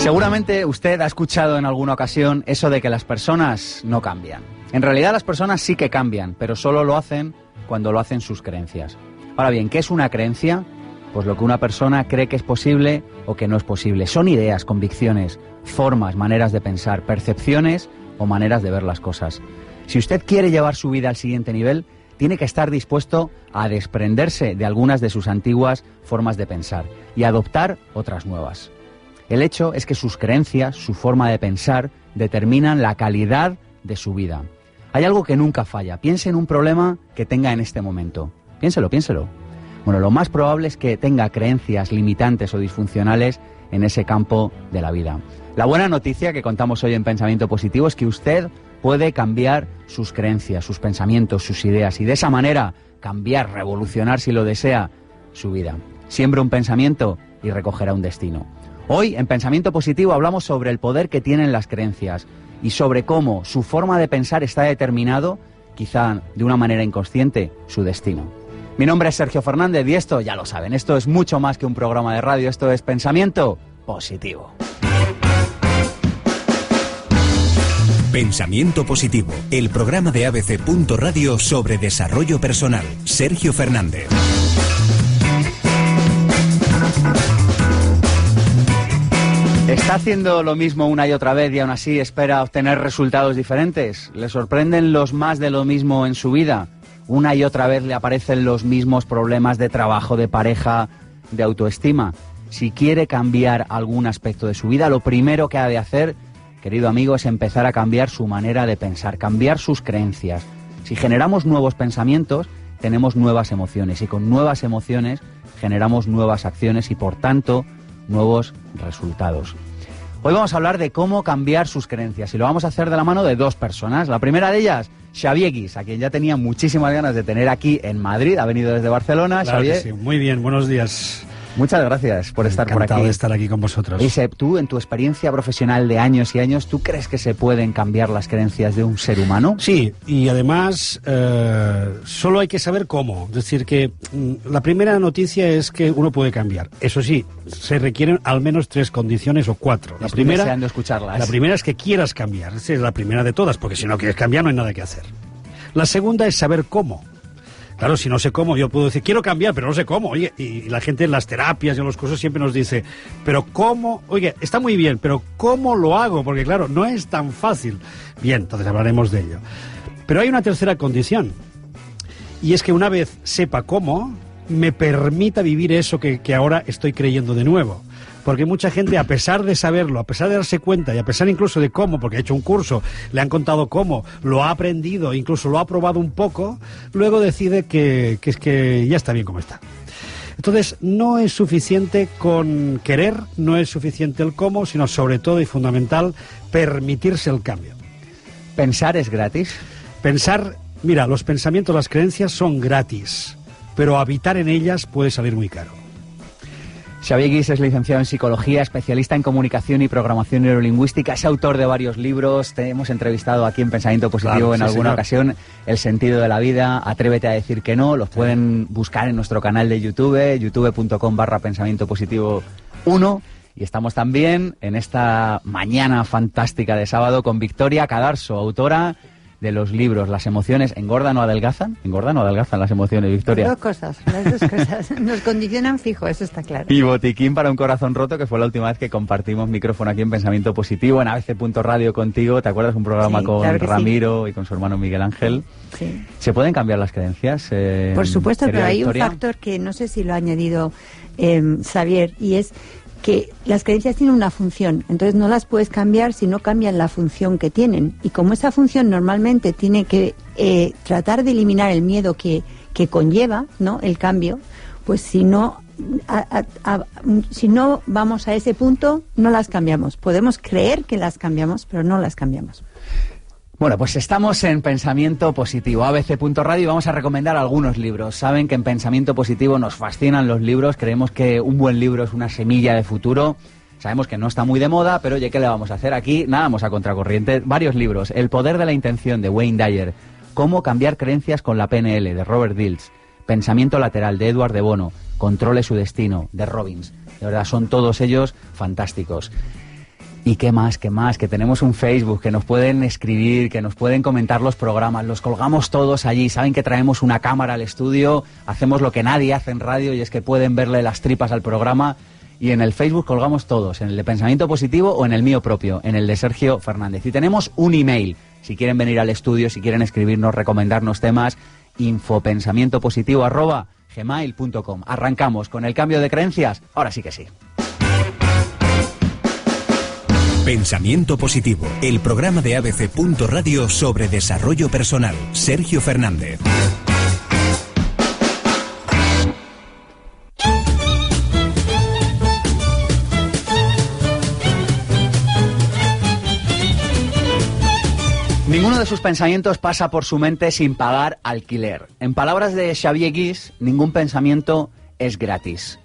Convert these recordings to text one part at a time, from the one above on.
Seguramente usted ha escuchado en alguna ocasión eso de que las personas no cambian. En realidad las personas sí que cambian, pero solo lo hacen cuando lo hacen sus creencias. Ahora bien, ¿qué es una creencia? Pues lo que una persona cree que es posible o que no es posible. Son ideas, convicciones, formas, maneras de pensar, percepciones o maneras de ver las cosas. Si usted quiere llevar su vida al siguiente nivel, tiene que estar dispuesto a desprenderse de algunas de sus antiguas formas de pensar y adoptar otras nuevas. El hecho es que sus creencias, su forma de pensar, determinan la calidad de su vida. Hay algo que nunca falla. Piense en un problema que tenga en este momento. Piénselo. Bueno, lo más probable es que tenga creencias limitantes o disfuncionales en ese campo de la vida. La buena noticia que contamos hoy en Pensamiento Positivo es que usted puede cambiar sus creencias, sus pensamientos, sus ideas y de esa manera cambiar, revolucionar si lo desea, su vida. Siembra un pensamiento y recogerá un destino. Hoy, en Pensamiento Positivo, hablamos sobre el poder que tienen las creencias y sobre cómo su forma de pensar está determinado, quizá de una manera inconsciente, su destino. Mi nombre es Sergio Fernández y esto, ya lo saben, esto es mucho más que un programa de radio, esto es Pensamiento Positivo. Pensamiento Positivo, el programa de ABC.Radio sobre desarrollo personal. Sergio Fernández. ¿Está haciendo lo mismo una y otra vez y aún así espera obtener resultados diferentes? ¿Le sorprenden los más de lo mismo en su vida? Una y otra vez le aparecen los mismos problemas de trabajo, de pareja, de autoestima. Si quiere cambiar algún aspecto de su vida, lo primero que ha de hacer, querido amigo, es empezar a cambiar su manera de pensar, cambiar sus creencias. Si generamos nuevos pensamientos, tenemos nuevas emociones y con nuevas emociones generamos nuevas acciones y por tanto nuevos resultados. Hoy vamos a hablar de cómo cambiar sus creencias y lo vamos a hacer de la mano de dos personas. La primera de ellas, Xavier Guix, a quien ya tenía muchísimas ganas de tener aquí en Madrid, ha venido desde Barcelona. Claro Xavier. que sí. Muy bien, buenos días. Muchas gracias por estar por aquí. Encantado de estar aquí con vosotros. Dice, tú, en tu experiencia profesional de años y años, ¿tú crees que se pueden cambiar las creencias de un ser humano? Sí, y además solo hay que saber cómo. Es decir, que la primera noticia es que uno puede cambiar. Eso sí, se requieren al menos 3 condiciones o 4. La primera, deseando escucharlas. La primera es que quieras cambiar. Esa es la primera de todas, porque si no quieres cambiar no hay nada que hacer. La segunda es saber cómo. Claro, si no sé cómo, yo puedo decir, quiero cambiar, pero no sé cómo. Oye, y la gente en las terapias y en los cursos siempre nos dice, pero ¿cómo? Oye, está muy bien, pero ¿cómo lo hago? Porque claro, no es tan fácil. Bien, entonces hablaremos de ello. Pero hay una tercera condición, y es que una vez sepa cómo, me permita vivir eso que ahora estoy creyendo de nuevo. Porque mucha gente, a pesar de saberlo, a pesar de darse cuenta y a pesar incluso de cómo, porque ha hecho un curso, le han contado cómo, lo ha aprendido, incluso lo ha probado un poco, luego decide que es que ya está bien como está. Entonces, no es suficiente con querer, no es suficiente el cómo, sino sobre todo y fundamental, permitirse el cambio. ¿Pensar es gratis? Pensar, mira, los pensamientos, las creencias son gratis, pero habitar en ellas puede salir muy caro. Xavier Guix es licenciado en Psicología, especialista en Comunicación y Programación Neurolingüística, es autor de varios libros, te hemos entrevistado aquí en Pensamiento Positivo, claro, en alguna ocasión, El sentido de la vida, Atrévete a decir que no, los pueden buscar en nuestro canal de YouTube, youtube.com/Pensamiento Positivo 1, y estamos también en esta mañana fantástica de sábado con Victoria Cadarso, autora de los libros Las emociones engordan o adelgazan. ¿Engordan o adelgazan las emociones, Victoria? Las dos cosas. Nos condicionan fijo, eso está claro. Y Botiquín para un corazón roto, que fue la última vez que compartimos micrófono aquí en Pensamiento Positivo, en ABC.Radio contigo. ¿Te acuerdas? Un programa con claro Ramiro sí. Y con su hermano Miguel Ángel. Sí. ¿Se pueden cambiar las creencias? Por supuesto, pero hay Victoria? Un factor que no sé si lo ha añadido Xavier, y es que las creencias tienen una función, entonces no las puedes cambiar si no cambian la función que tienen. Y como esa función normalmente tiene que tratar de eliminar el miedo que conlleva, ¿no?, el cambio, pues si no vamos a ese punto, no las cambiamos. Podemos creer que las cambiamos, pero no las cambiamos. Bueno, pues estamos en Pensamiento Positivo, ABC.radio, y vamos a recomendar algunos libros. Saben que en Pensamiento Positivo nos fascinan los libros, creemos que un buen libro es una semilla de futuro. Sabemos que no está muy de moda, pero oye, ¿qué le vamos a hacer? Aquí nadamos a contracorriente. Varios libros. El poder de la intención, de Wayne Dyer. Cómo cambiar creencias con la PNL, de Robert Dills. Pensamiento lateral, de Edward de Bono. Controle su destino, de Robbins. De verdad, son todos ellos fantásticos. Y qué más, que tenemos un Facebook, que nos pueden escribir, que nos pueden comentar los programas, los colgamos todos allí. Saben que traemos una cámara al estudio, hacemos lo que nadie hace en radio y es que pueden verle las tripas al programa. Y en el Facebook colgamos todos, en el de Pensamiento Positivo o en el mío propio, en el de Sergio Fernández. Y tenemos un email, si quieren venir al estudio, si quieren escribirnos, recomendarnos temas, infopensamientopositivo@gmail.com. Arrancamos con el cambio de creencias, ahora sí que sí. Pensamiento Positivo, el programa de ABC.Radio sobre desarrollo personal. Sergio Fernández. Ninguno de sus pensamientos pasa por su mente sin pagar alquiler. En palabras de Xavier Guix, ningún pensamiento es gratis.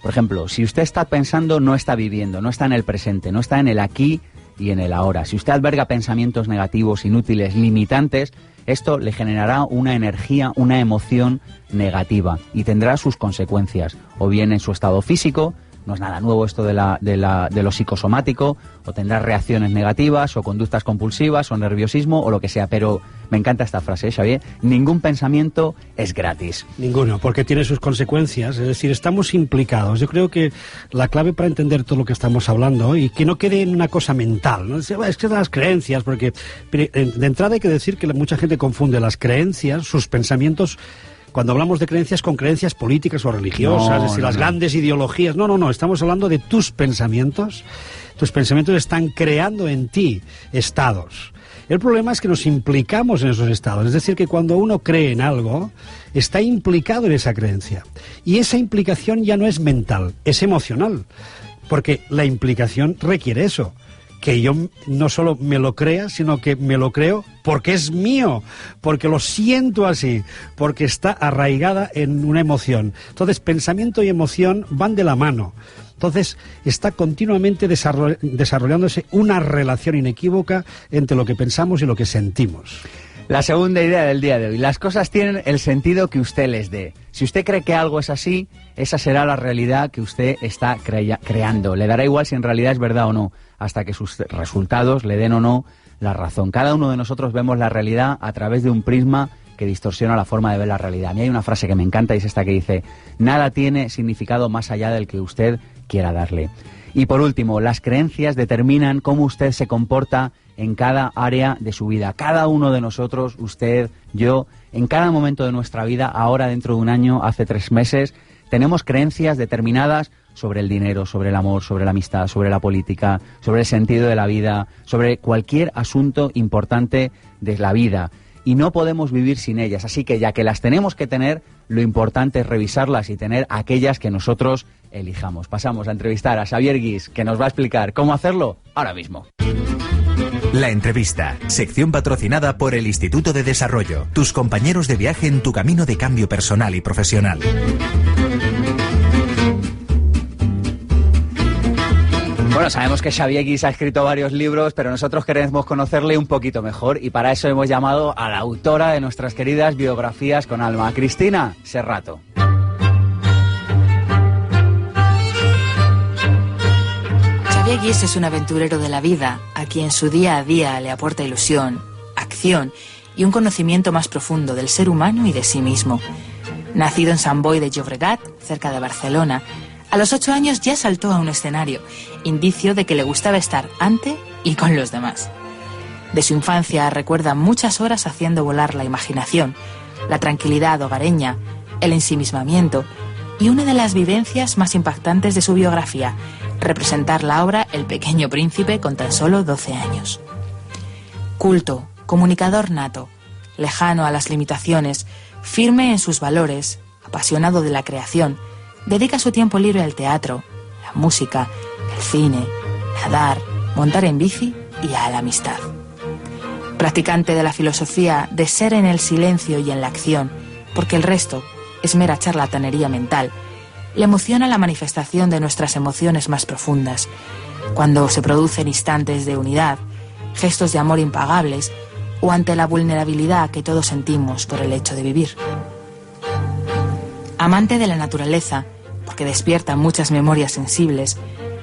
Por ejemplo, si usted está pensando, no está viviendo, no está en el presente, no está en el aquí y en el ahora. Si usted alberga pensamientos negativos, inútiles, limitantes, esto le generará una energía, una emoción negativa y tendrá sus consecuencias, o bien en su estado físico, no es nada nuevo esto de lo psicosomático, o tendrá reacciones negativas, o conductas compulsivas, o nerviosismo, o lo que sea. Pero me encanta esta frase, Xavier, ningún pensamiento es gratis. Ninguno, porque tiene sus consecuencias, es decir, estamos implicados. Yo creo que la clave para entender todo lo que estamos hablando, y que no quede en una cosa mental, ¿no? Es que las creencias, porque de entrada hay que decir que mucha gente confunde las creencias, sus pensamientos, cuando hablamos de creencias, con creencias políticas o religiosas, es decir, las grandes ideologías. No, estamos hablando de tus pensamientos. Tus pensamientos están creando en ti estados. El problema es que nos implicamos en esos estados, es decir, que cuando uno cree en algo, está implicado en esa creencia. Y esa implicación ya no es mental, es emocional, porque la implicación requiere eso. Que yo no solo me lo crea, sino que me lo creo porque es mío, porque lo siento así, porque está arraigada en una emoción. Entonces, pensamiento y emoción van de la mano. Entonces, está continuamente desarrollándose una relación inequívoca entre lo que pensamos y lo que sentimos. La segunda idea del día de hoy. Las cosas tienen el sentido que usted les dé. Si usted cree que algo es así, esa será la realidad que usted está creando. Le dará igual si en realidad es verdad o no, hasta que sus resultados le den o no la razón. Cada uno de nosotros vemos la realidad a través de un prisma que distorsiona la forma de ver la realidad. A mí hay una frase que me encanta y es esta que dice: nada tiene significado más allá del que usted quiera darle. Y por último, las creencias determinan cómo usted se comporta en cada área de su vida. Cada uno de nosotros, usted, yo, en cada momento de nuestra vida, ahora, dentro de un año, hace 3 meses, tenemos creencias determinadas sobre el dinero, sobre el amor, sobre la amistad, sobre la política, sobre el sentido de la vida, sobre cualquier asunto importante de la vida. Y no podemos vivir sin ellas. Así que, ya que las tenemos que tener, lo importante es revisarlas y tener aquellas que nosotros elijamos. Pasamos a entrevistar a Xavier Guix, que nos va a explicar cómo hacerlo ahora mismo. La entrevista, sección patrocinada por el Instituto de Desarrollo, tus compañeros de viaje en tu camino de cambio personal y profesional. Bueno, sabemos que Xavier Guix ha escrito varios libros, pero nosotros queremos conocerle un poquito mejor y para eso hemos llamado a la autora de nuestras queridas biografías con alma, Cristina Serrato. Xavier Guix es un aventurero de la vida, a quien su día a día le aporta ilusión, acción y un conocimiento más profundo del ser humano y de sí mismo. Nacido en Sant Boi de Llobregat, cerca de Barcelona, a los 8 años ya saltó a un escenario, indicio de que le gustaba estar ante y con los demás. De su infancia recuerda muchas horas haciendo volar la imaginación, la tranquilidad hogareña, el ensimismamiento y una de las vivencias más impactantes de su biografía, representar la obra El Pequeño Príncipe con tan solo 12 años. Culto, comunicador nato, lejano a las limitaciones, firme en sus valores, apasionado de la creación, dedica su tiempo libre al teatro, la música, el cine, nadar, montar en bici y a la amistad. Practicante de la filosofía de ser en el silencio y en la acción, porque el resto es mera charlatanería mental, le emociona la manifestación de nuestras emociones más profundas, cuando se producen instantes de unidad, gestos de amor impagables o ante la vulnerabilidad que todos sentimos por el hecho de vivir. Amante de la naturaleza, porque despierta muchas memorias sensibles,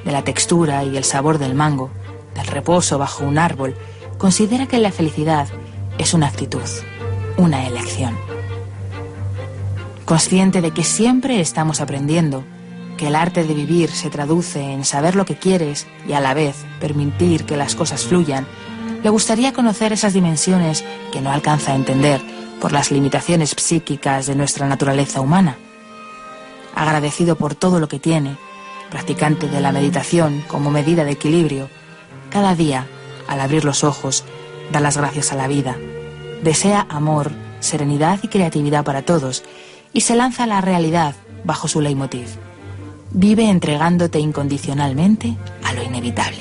de la textura y el sabor del mango, del reposo bajo un árbol, considera que la felicidad es una actitud, una elección. Consciente de que siempre estamos aprendiendo, que el arte de vivir se traduce en saber lo que quieres y a la vez permitir que las cosas fluyan, le gustaría conocer esas dimensiones que no alcanza a entender por las limitaciones psíquicas de nuestra naturaleza humana. Agradecido por todo lo que tiene, practicante de la meditación como medida de equilibrio, cada día, al abrir los ojos, da las gracias a la vida, desea amor, serenidad y creatividad para todos y se lanza a la realidad bajo su leitmotiv. Vive entregándote incondicionalmente a lo inevitable.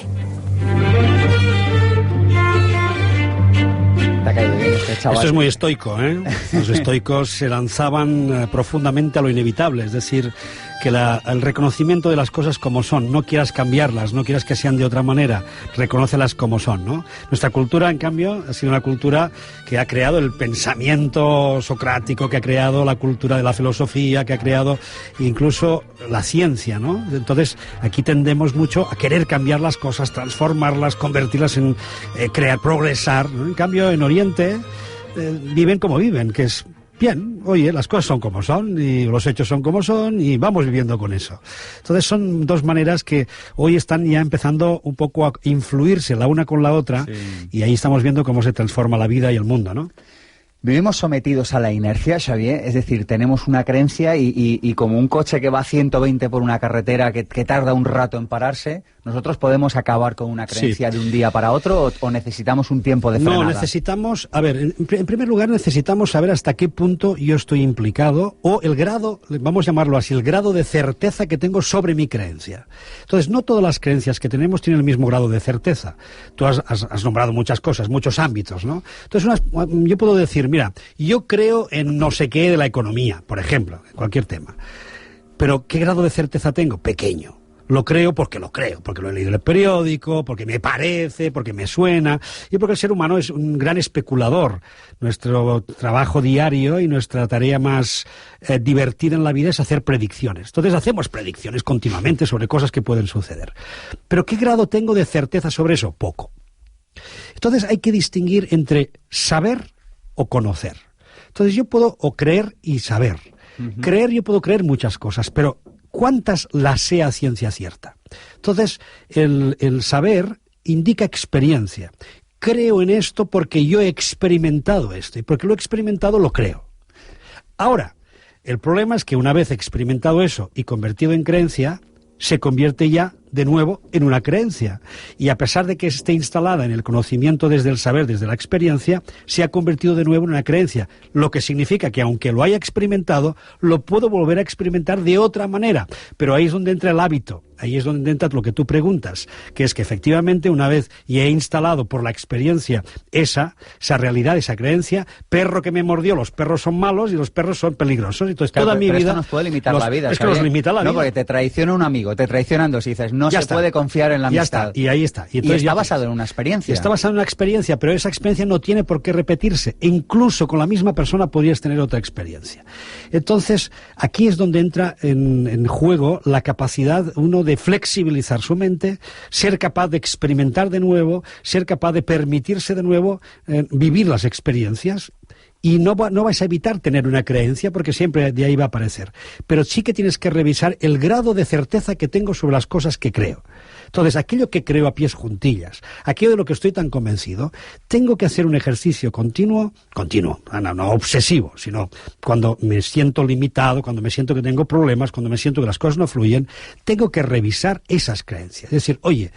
Te ha caído bien este chaval. Esto es muy estoico, ¿eh? Los estoicos se lanzaban profundamente a lo inevitable, es decir, que el reconocimiento de las cosas como son, no quieras cambiarlas, no quieras que sean de otra manera, reconócelas como son, ¿no? Nuestra cultura, en cambio, ha sido una cultura que ha creado el pensamiento socrático, que ha creado la cultura de la filosofía, que ha creado incluso la ciencia, ¿no? Entonces, aquí tendemos mucho a querer cambiar las cosas, transformarlas, convertirlas en crear, progresar, ¿no? En cambio, en Oriente viven como viven, que es bien, oye, las cosas son como son y los hechos son como son y vamos viviendo con eso. Entonces son dos maneras que hoy están ya empezando un poco a influirse la una con la otra, sí. Y ahí estamos viendo cómo se transforma la vida y el mundo, ¿no? Vivimos sometidos a la inercia, Xavier, es decir, tenemos una creencia y como un coche que va a 120 por una carretera que tarda un rato en pararse, ¿nosotros podemos acabar con una creencia de un día para otro o necesitamos un tiempo de frenada? No, necesitamos, a ver, en primer lugar necesitamos saber hasta qué punto yo estoy implicado o el grado, vamos a llamarlo así, el grado de certeza que tengo sobre mi creencia. Entonces, no todas las creencias que tenemos tienen el mismo grado de certeza. Tú has nombrado muchas cosas, muchos ámbitos, ¿no? Entonces, yo puedo decir, mira, yo creo en no sé qué de la economía, por ejemplo, en cualquier tema. Pero, ¿qué grado de certeza tengo? Pequeño. Lo creo, porque lo he leído en el periódico, porque me parece, porque me suena, y porque el ser humano es un gran especulador. Nuestro trabajo diario y nuestra tarea más divertida en la vida es hacer predicciones. Entonces hacemos predicciones continuamente sobre cosas que pueden suceder. Pero ¿qué grado tengo de certeza sobre eso? Poco. Entonces hay que distinguir entre saber o conocer. Entonces yo puedo o creer y saber. Creer, yo puedo creer muchas cosas, pero ¿cuántas las sé a ciencia cierta? Entonces, el saber indica experiencia. Creo en esto porque yo he experimentado esto, y porque lo he experimentado lo creo. Ahora, el problema es que una vez experimentado eso y convertido en creencia, se convierte ya de nuevo en una creencia. Y a pesar de que esté instalada en el conocimiento desde el saber, desde la experiencia, se ha convertido de nuevo en una creencia. Lo que significa que aunque lo haya experimentado, lo puedo volver a experimentar de otra manera. Pero ahí es donde entra el hábito. Ahí es donde entra lo que tú preguntas, que es que efectivamente una vez y he instalado por la experiencia esa realidad, esa creencia, perro que me mordió, los perros son malos y los perros son peligrosos. Entonces claro, toda mi vida... Esto nos puede limitar la vida. Es que nos limita la vida. No, porque te traiciona un amigo, te traicionan dos y dices, no se puede confiar en la amistad. Y ahí está. Y está basado en una experiencia. Está basado en una experiencia, pero esa experiencia no tiene por qué repetirse. E incluso con la misma persona podrías tener otra experiencia. Entonces, aquí es donde entra en juego la capacidad, uno, de flexibilizar su mente, ser capaz de experimentar de nuevo, ser capaz de permitirse de nuevo vivir las experiencias. Y no vas a evitar tener una creencia porque siempre de ahí va a aparecer. Pero sí que tienes que revisar el grado de certeza que tengo sobre las cosas que creo. Entonces, aquello que creo a pies juntillas, aquello de lo que estoy tan convencido, tengo que hacer un ejercicio continuo, no obsesivo, sino cuando me siento limitado, cuando me siento que tengo problemas, cuando me siento que las cosas no fluyen, tengo que revisar esas creencias. Es decir, oye,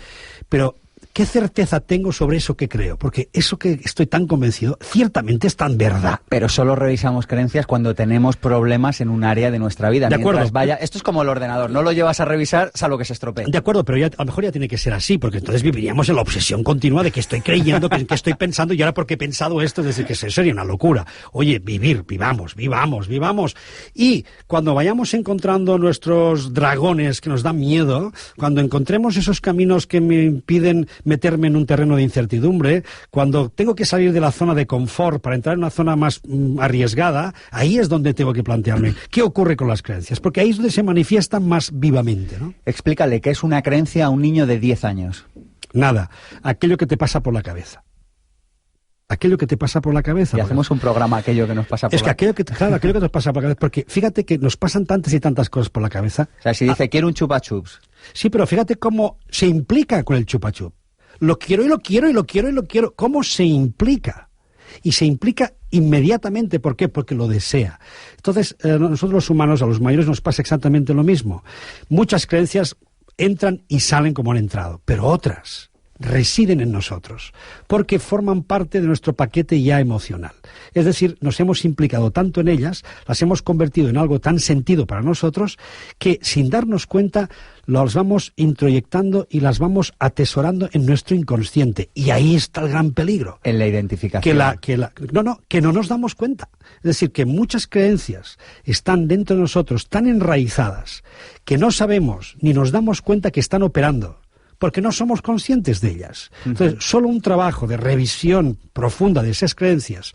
pero ¿qué certeza tengo sobre eso que creo? Porque eso que estoy tan convencido, ciertamente es tan verdad. Pero solo revisamos creencias cuando tenemos problemas en un área de nuestra vida. De acuerdo. Esto es como el ordenador, no lo llevas a revisar salvo que se estropee. De acuerdo, pero a lo mejor ya tiene que ser así, porque entonces viviríamos en la obsesión continua de que estoy creyendo, que estoy pensando, y ahora porque he pensado esto, desde que sería una locura. Oye, vivamos. Y cuando vayamos encontrando nuestros dragones que nos dan miedo, cuando encontremos esos caminos que me impiden meterme en un terreno de incertidumbre, cuando tengo que salir de la zona de confort para entrar en una zona más arriesgada, ahí es donde tengo que plantearme qué ocurre con las creencias, porque ahí es donde se manifiestan más vivamente, ¿no? Explícale qué es una creencia a un niño de 10 años. Nada. Aquello que te pasa por la cabeza. Aquello que te pasa por la cabeza. Y hacemos un programa aquello que nos pasa por la cabeza. Aquello que nos pasa por la cabeza. Porque fíjate que nos pasan tantas y tantas cosas por la cabeza. O sea, si dice, quiero un chupa chups. Sí, pero fíjate cómo se implica con el chupa chup. Lo quiero y lo quiero y lo quiero y lo quiero. ¿Cómo se implica? Y se implica inmediatamente. ¿Por qué? Porque lo desea. Entonces, nosotros los humanos, a los mayores nos pasa exactamente lo mismo. Muchas creencias entran y salen como han entrado, pero otras residen en nosotros, porque forman parte de nuestro paquete ya emocional. Es decir, nos hemos implicado tanto en ellas, las hemos convertido en algo tan sentido para nosotros, que sin darnos cuenta las vamos introyectando y las vamos atesorando en nuestro inconsciente. Y ahí está el gran peligro. En la identificación. Que no nos damos cuenta. Es decir, que muchas creencias están dentro de nosotros tan enraizadas que no sabemos ni nos damos cuenta que están operando, porque no somos conscientes de ellas. Entonces, solo un trabajo de revisión profunda de esas creencias,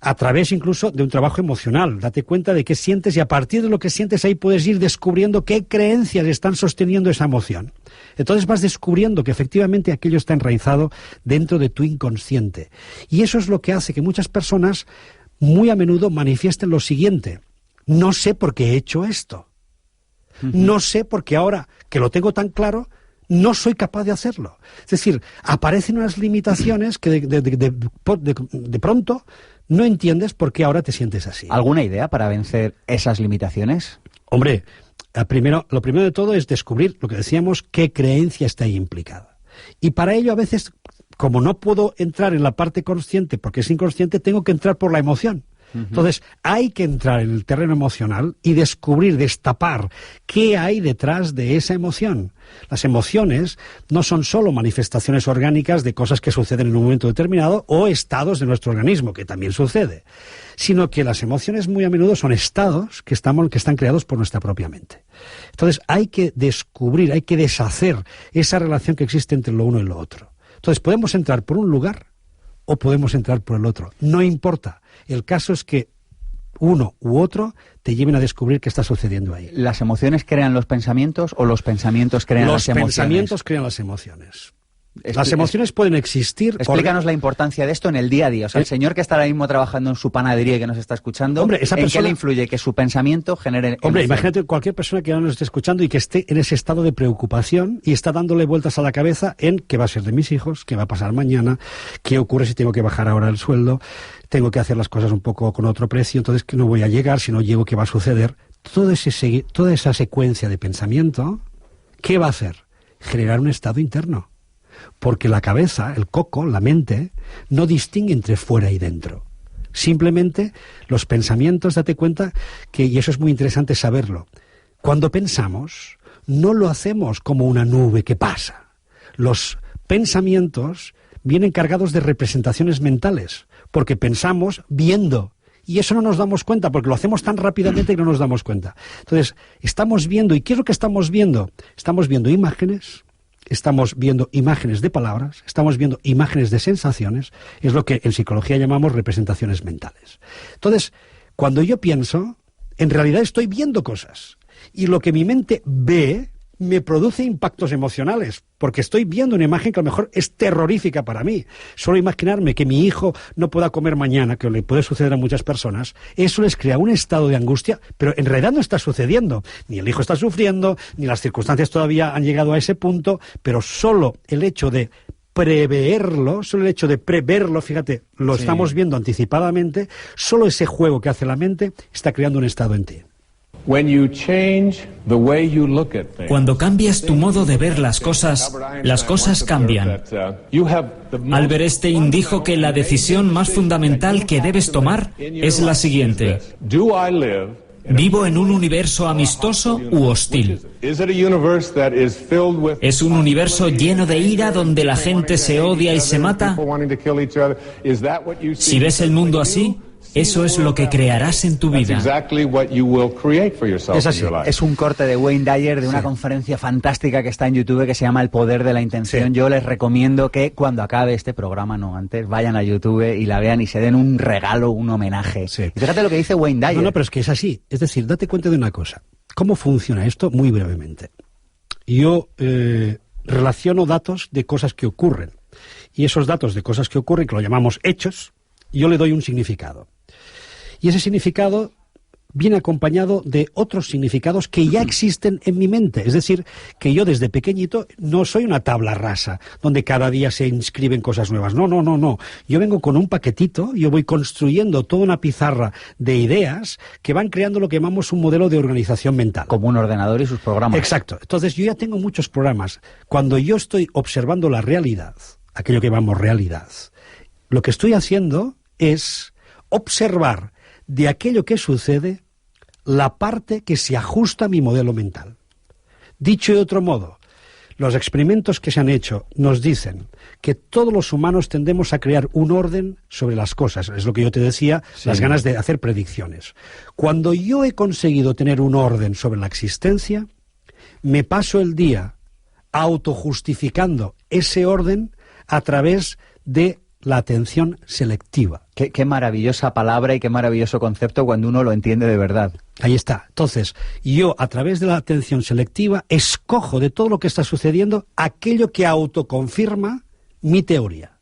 a través incluso de un trabajo emocional, date cuenta de qué sientes y a partir de lo que sientes ahí puedes ir descubriendo qué creencias están sosteniendo esa emoción. Entonces vas descubriendo que efectivamente aquello está enraizado dentro de tu inconsciente. Y eso es lo que hace que muchas personas muy a menudo manifiesten lo siguiente: no sé por qué he hecho esto. No sé por qué ahora que lo tengo tan claro, no soy capaz de hacerlo. Es decir, aparecen unas limitaciones que de pronto no entiendes por qué ahora te sientes así. ¿Alguna idea para vencer esas limitaciones? Hombre, lo primero de todo es descubrir, lo que decíamos, qué creencia está ahí implicada. Y para ello a veces, como no puedo entrar en la parte consciente porque es inconsciente, tengo que entrar por la emoción. Entonces, hay que entrar en el terreno emocional y descubrir, destapar qué hay detrás de esa emoción. Las emociones no son solo manifestaciones orgánicas de cosas que suceden en un momento determinado o estados de nuestro organismo, que también sucede, sino que las emociones muy a menudo son estados que están creados por nuestra propia mente. Entonces, hay que descubrir, hay que deshacer esa relación que existe entre lo uno y lo otro. Entonces, podemos entrar por un lugar o podemos entrar por el otro. No importa. El caso es que uno u otro te lleven a descubrir qué está sucediendo ahí. ¿Las emociones crean los pensamientos o los pensamientos crean las emociones? Los pensamientos crean las emociones. Las emociones pueden existir. Explícanos la importancia de esto en el día a día. O sea, el señor que está ahora mismo trabajando en su panadería y que nos está escuchando, hombre, esa persona, ¿en qué le influye que su pensamiento genere Hombre, emoción? Imagínate cualquier persona que ahora nos esté escuchando y que esté en ese estado de preocupación y está dándole vueltas a la cabeza en qué va a ser de mis hijos, qué va a pasar mañana, qué ocurre si tengo que bajar ahora el sueldo, tengo que hacer las cosas un poco con otro precio, entonces que no voy a llegar, si no llego, ¿qué va a suceder? Toda esa secuencia de pensamiento, ¿qué va a hacer? Generar un estado interno. Porque la cabeza, el coco, la mente, no distingue entre fuera y dentro. Simplemente los pensamientos, date cuenta que, y eso es muy interesante saberlo, cuando pensamos, no lo hacemos como una nube que pasa. Los pensamientos vienen cargados de representaciones mentales, porque pensamos viendo. Y eso no nos damos cuenta, porque lo hacemos tan rápidamente que no nos damos cuenta. Entonces, estamos viendo, ¿y qué es lo que estamos viendo? Estamos viendo imágenes. Estamos viendo imágenes de palabras, estamos viendo imágenes de sensaciones, es lo que en psicología llamamos representaciones mentales. Entonces, cuando yo pienso, en realidad estoy viendo cosas, y lo que mi mente ve me produce impactos emocionales, porque estoy viendo una imagen que a lo mejor es terrorífica para mí. Solo imaginarme que mi hijo no pueda comer mañana, que le puede suceder a muchas personas, eso les crea un estado de angustia, pero en realidad no está sucediendo. Ni el hijo está sufriendo, ni las circunstancias todavía han llegado a ese punto, pero solo el hecho de preverlo, fíjate, lo estamos viendo anticipadamente, solo ese juego que hace la mente está creando un estado en ti. Cuando cambias tu modo de ver las cosas cambian. Albert Einstein dijo que la decisión más fundamental que debes tomar es la siguiente: ¿vivo en un universo amistoso u hostil? ¿Es un universo lleno de ira donde la gente se odia y se mata? Si ves el mundo así, eso es lo que crearás en tu vida. Es así. Es un corte de Wayne Dyer de una conferencia fantástica que está en YouTube que se llama El Poder de la Intención. Sí. Yo les recomiendo que cuando acabe este programa, no antes, vayan a YouTube y la vean y se den un regalo, un homenaje. Sí. Y fíjate lo que dice Wayne Dyer. No, pero es que es así. Es decir, date cuenta de una cosa. ¿Cómo funciona esto? Muy brevemente. Yo relaciono datos de cosas que ocurren. Y esos datos de cosas que ocurren, que lo llamamos hechos, yo le doy un significado. Y ese significado viene acompañado de otros significados que ya existen en mi mente. Es decir, que yo desde pequeñito no soy una tabla rasa, donde cada día se inscriben cosas nuevas. No. Yo vengo con un paquetito, yo voy construyendo toda una pizarra de ideas que van creando lo que llamamos un modelo de organización mental. Como un ordenador y sus programas. Exacto. Entonces yo ya tengo muchos programas. Cuando yo estoy observando la realidad, aquello que llamamos realidad, lo que estoy haciendo es observar de aquello que sucede la parte que se ajusta a mi modelo mental. Dicho de otro modo, los experimentos que se han hecho nos dicen que todos los humanos tendemos a crear un orden sobre las cosas. Es lo que yo te decía, sí, las ganas de hacer predicciones. Cuando yo he conseguido tener un orden sobre la existencia, me paso el día autojustificando ese orden a través de la atención selectiva. Qué maravillosa palabra y qué maravilloso concepto cuando uno lo entiende de verdad. Ahí está. Entonces, yo a través de la atención selectiva escojo de todo lo que está sucediendo aquello que autoconfirma mi teoría.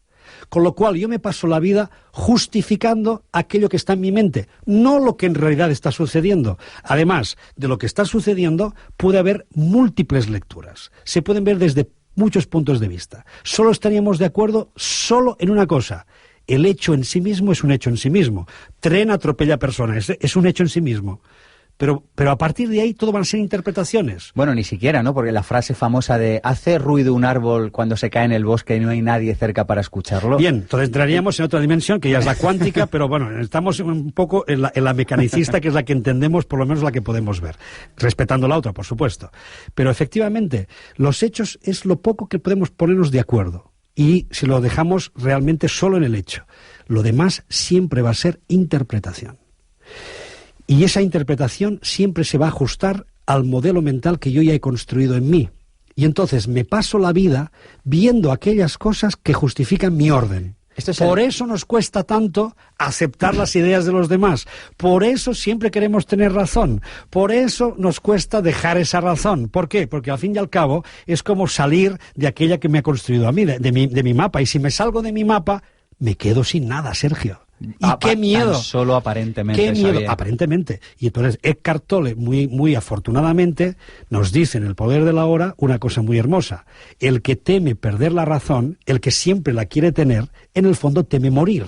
Con lo cual yo me paso la vida justificando aquello que está en mi mente, no lo que en realidad está sucediendo. Además de lo que está sucediendo, puede haber múltiples lecturas. Se pueden ver desde muchos puntos de vista. Solo estaríamos de acuerdo solo en una cosa. El hecho en sí mismo es un hecho en sí mismo. Tren atropella personas, es un hecho en sí mismo. Pero a partir de ahí todo van a ser interpretaciones. Bueno, ni siquiera, ¿no? Porque la frase famosa de ¿hace ruido un árbol cuando se cae en el bosque y no hay nadie cerca para escucharlo? Bien, entonces entraríamos en otra dimensión, que ya es la cuántica, pero bueno, estamos un poco en la mecanicista, que es la que entendemos, por lo menos la que podemos ver. Respetando la otra, por supuesto. Pero efectivamente, los hechos es lo poco que podemos ponernos de acuerdo. Y si lo dejamos realmente solo en el hecho. Lo demás siempre va a ser interpretación. Y esa interpretación siempre se va a ajustar al modelo mental que yo ya he construido en mí. Y entonces me paso la vida viendo aquellas cosas que justifican mi orden. Por eso nos cuesta tanto aceptar las ideas de los demás. Por eso siempre queremos tener razón. Por eso nos cuesta dejar esa razón. ¿Por qué? Porque al fin y al cabo es como salir de aquella que me ha construido a mí, de mi mapa. Y si me salgo de mi mapa, me quedo sin nada, Sergio. Y qué miedo. Solo aparentemente. Qué miedo, aparentemente. Y entonces Eckhart Tolle, muy afortunadamente, nos dice en El poder de la hora una cosa muy hermosa. El que teme perder la razón, el que siempre la quiere tener, en el fondo teme morir.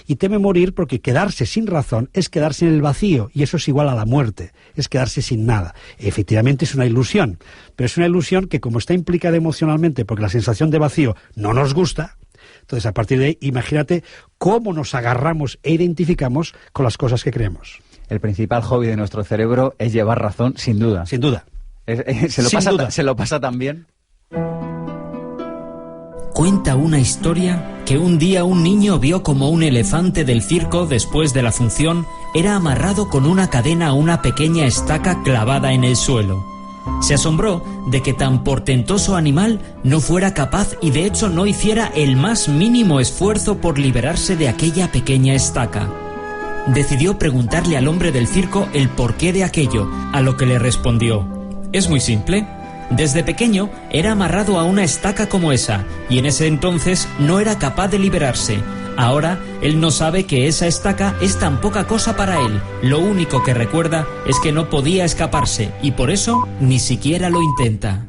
Y teme morir porque quedarse sin razón es quedarse en el vacío, y eso es igual a la muerte, es quedarse sin nada. Efectivamente es una ilusión, pero es una ilusión que, como está implicada emocionalmente, porque la sensación de vacío no nos gusta, entonces, a partir de ahí, imagínate cómo nos agarramos e identificamos con las cosas que creemos. El principal hobby de nuestro cerebro es llevar razón, sin duda. Sin duda. ¿Se lo pasa tan bien? Cuenta una historia que un día un niño vio como un elefante del circo, después de la función, era amarrado con una cadena a una pequeña estaca clavada en el suelo. Se asombró de que tan portentoso animal no fuera capaz y de hecho no hiciera el más mínimo esfuerzo por liberarse de aquella pequeña estaca. Decidió preguntarle al hombre del circo el porqué de aquello, a lo que le respondió: es muy simple. Desde pequeño era amarrado a una estaca como esa y en ese entonces no era capaz de liberarse. Ahora él no sabe que esa estaca es tan poca cosa para él. Lo único que recuerda es que no podía escaparse y por eso ni siquiera lo intenta.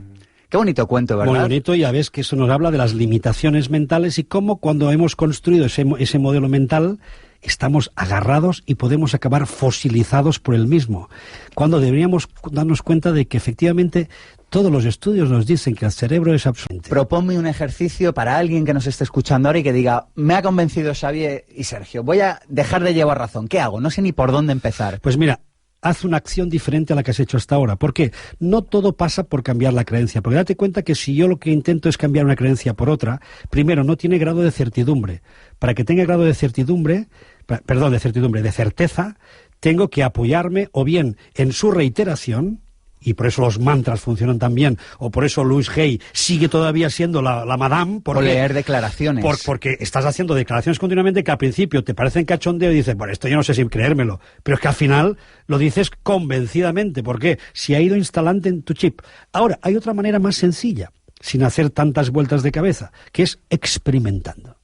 Qué bonito cuento, ¿verdad? Muy bonito, ya ves que eso nos habla de las limitaciones mentales y cómo cuando hemos construido ese modelo mental estamos agarrados y podemos acabar fosilizados por el mismo. Cuando deberíamos darnos cuenta de que efectivamente todos los estudios nos dicen que el cerebro es absolutamente... Proponme un ejercicio para alguien que nos esté escuchando ahora y que diga: me ha convencido Xavier y Sergio, voy a dejar de llevar razón. ¿Qué hago? No sé ni por dónde empezar. Pues mira, haz una acción diferente a la que has hecho hasta ahora. ¿Por qué? No todo pasa por cambiar la creencia. Porque date cuenta que si yo lo que intento es cambiar una creencia por otra, primero, no tiene grado de certidumbre. Para que tenga grado de certidumbre, de certeza, tengo que apoyarme o bien en su reiteración, y por eso los mantras funcionan tan bien, o por eso Louise Hay sigue todavía siendo la madame. O leer declaraciones. Porque estás haciendo declaraciones continuamente que al principio te parecen cachondeo y dices, bueno, esto yo no sé si creérmelo, pero es que al final lo dices convencidamente. ¿Por qué? Si ha ido instalante en tu chip. Ahora, hay otra manera más sencilla. sin hacer tantas vueltas de cabeza, que es experimentando.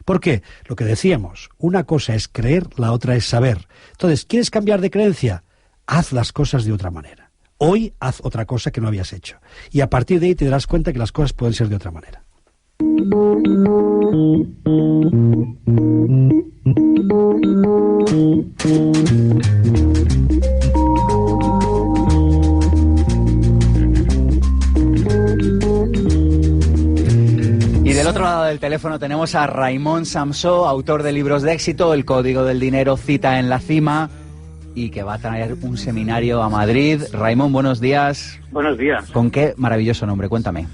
¿Por qué? Lo que decíamos, una cosa es creer, la otra es saber. Entonces, ¿quieres cambiar de creencia? Haz las cosas de otra manera. Hoy haz otra cosa que no habías hecho. Y a partir de ahí te darás cuenta que las cosas pueden ser de otra manera. Y del otro lado del teléfono tenemos a Raimon Samsó, autor de libros de éxito, El Código del Dinero, Cita en la Cima, y que va a traer un seminario a Madrid. Raimon, buenos días. Buenos días. ¿Con qué maravilloso nombre? Cuéntame.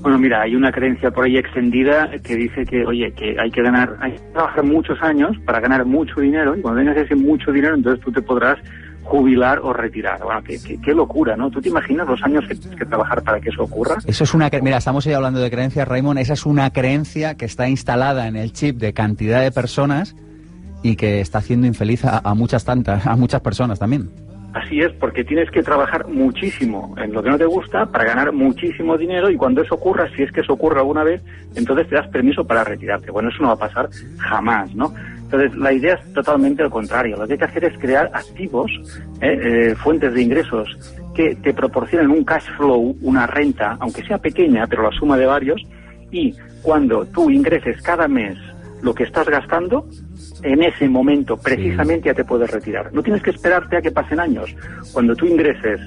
Bueno, mira, hay una creencia por ahí extendida que dice que, oye, que hay que trabajar muchos años para ganar mucho dinero, y cuando tengas ese mucho dinero, entonces tú te podrás jubilar o retirar. Bueno, qué locura, ¿no? ¿Tú te imaginas los años que tienes que trabajar para que eso ocurra? Eso es mira, estamos hoy hablando de creencias, Raimon. Esa es una creencia que está instalada en el chip de cantidad de personas y que está haciendo infeliz a muchas personas también. Así es, porque tienes que trabajar muchísimo en lo que no te gusta para ganar muchísimo dinero, y cuando eso ocurra, si es que eso ocurre alguna vez, entonces te das permiso para retirarte. Bueno, eso no va a pasar jamás, ¿no? Entonces, la idea es totalmente lo contrario. Lo que hay que hacer es crear activos, fuentes de ingresos que te proporcionen un cash flow, una renta, aunque sea pequeña, pero la suma de varios, y cuando tú ingreses cada mes lo que estás gastando, en ese momento precisamente ya te puedes retirar. No tienes que esperarte a que pasen años. Cuando tú ingreses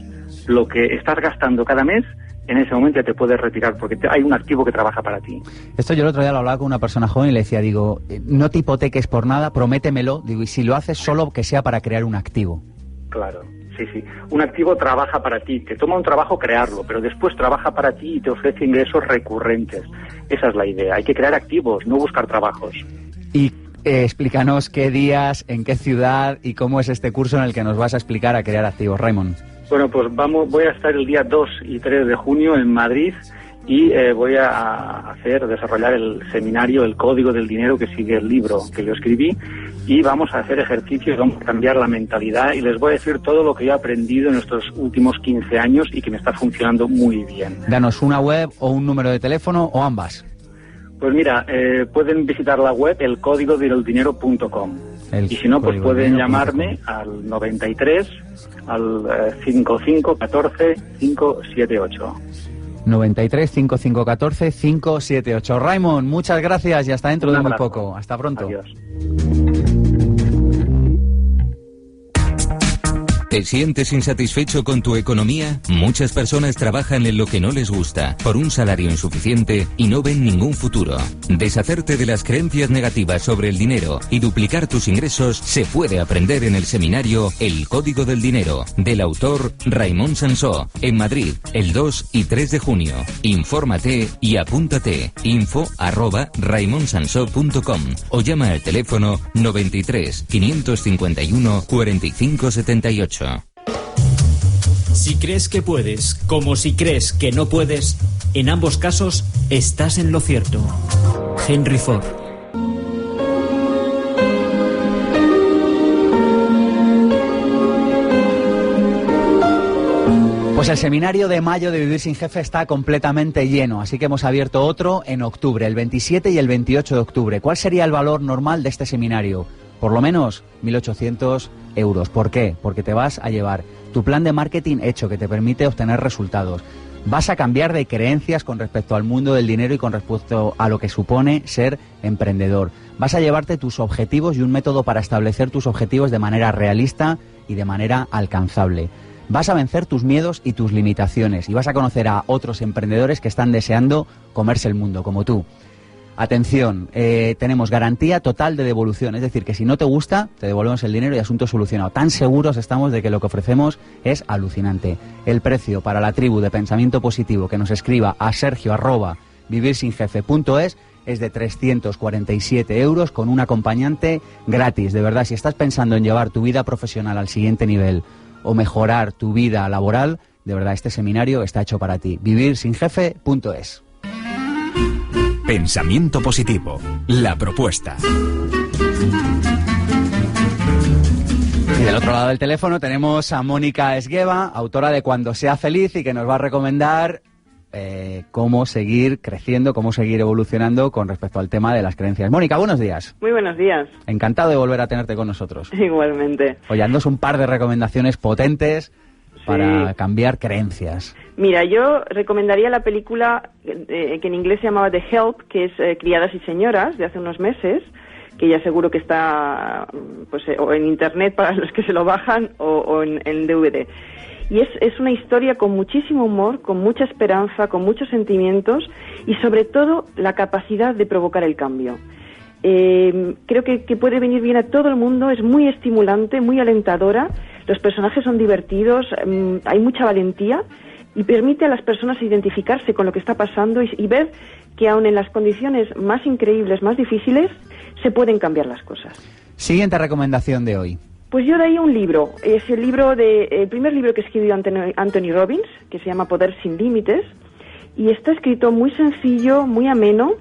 lo que estás gastando cada mes, en ese momento ya te puedes retirar, porque hay un activo que trabaja para ti. Esto yo el otro día lo hablaba con una persona joven y le decía, digo, no te hipoteques por nada, prométemelo, digo, y si lo haces solo que sea para crear un activo. Claro, sí. Un activo trabaja para ti, te toma un trabajo crearlo, pero después trabaja para ti y te ofrece ingresos recurrentes. Esa es la idea, hay que crear activos, no buscar trabajos. Y explícanos qué días, en qué ciudad y cómo es este curso en el que nos vas a explicar a crear activos, Raimon. Bueno, pues voy a estar el día 2 y 3 de junio en Madrid y voy a desarrollar el seminario El Código del Dinero, que sigue el libro que yo escribí, y vamos a hacer ejercicios, vamos a cambiar la mentalidad y les voy a decir todo lo que yo he aprendido en estos últimos 15 años y que me está funcionando muy bien. Danos una web o un número de teléfono o ambas. Pues mira, pueden visitar la web elcódigodeldinero.com y si no, pues pueden llamarme al 93 al 55 14 578. 93 55 14 578. Raimon, muchas gracias y hasta dentro de muy poco. Hasta pronto. Adiós. ¿Te sientes insatisfecho con tu economía? Muchas personas trabajan en lo que no les gusta, por un salario insuficiente y no ven ningún futuro. Deshacerte de las creencias negativas sobre el dinero y duplicar tus ingresos se puede aprender en el seminario El Código del Dinero, del autor Raimon Samsó, en Madrid, el 2 y 3 de junio. Infórmate y apúntate. info@raimonsamso.com o llama al teléfono 93 551 45 78. Si crees que puedes, como si crees que no puedes, en ambos casos estás en lo cierto. Henry Ford. Pues el seminario de mayo de Vivir sin Jefe está completamente lleno, así que hemos abierto otro en octubre, el 27 y el 28 de octubre. ¿Cuál sería el valor normal de este seminario? Por lo menos 1.800 euros. ¿Por qué? Porque te vas a llevar tu plan de marketing hecho que te permite obtener resultados. Vas a cambiar de creencias con respecto al mundo del dinero y con respecto a lo que supone ser emprendedor. Vas a llevarte tus objetivos y un método para establecer tus objetivos de manera realista y de manera alcanzable. Vas a vencer tus miedos y tus limitaciones y vas a conocer a otros emprendedores que están deseando comerse el mundo como tú. Atención, tenemos garantía total de devolución, es decir, que si no te gusta, te devolvemos el dinero y asunto solucionado. Tan seguros estamos de que lo que ofrecemos es alucinante. El precio para la tribu de pensamiento positivo que nos escriba a sergio@vivirsinjefe.es es de 347 euros con un acompañante gratis. De verdad, si estás pensando en llevar tu vida profesional al siguiente nivel o mejorar tu vida laboral, de verdad, este seminario está hecho para ti. vivirsinjefe.es. Pensamiento positivo, la propuesta. Y del otro lado del teléfono tenemos a Mónica Esgueva, autora de Cuando sea feliz, y que nos va a recomendar cómo seguir creciendo, cómo seguir evolucionando con respecto al tema de las creencias. Mónica, buenos días. Muy buenos días. Encantado de volver a tenerte con nosotros. Igualmente. Oye, andas un par de recomendaciones potentes para cambiar creencias. Mira, yo recomendaría la película que en inglés se llamaba The Help, que es Criadas y Señoras, de hace unos meses, que ya seguro que está pues o en internet para los que se lo bajan o en DVD. Y es una historia con muchísimo humor, con mucha esperanza, con muchos sentimientos y sobre todo la capacidad de provocar el cambio. Creo que puede venir bien a todo el mundo, es muy estimulante, muy alentadora, los personajes son divertidos, hay mucha valentía y permite a las personas identificarse con lo que está pasando y ver que aun en las condiciones más increíbles, más difíciles, se pueden cambiar las cosas. Siguiente recomendación de hoy. Pues yo daría un libro, es el primer libro que escribió Anthony Robbins, que se llama Poder sin Límites, y está escrito muy sencillo, muy ameno,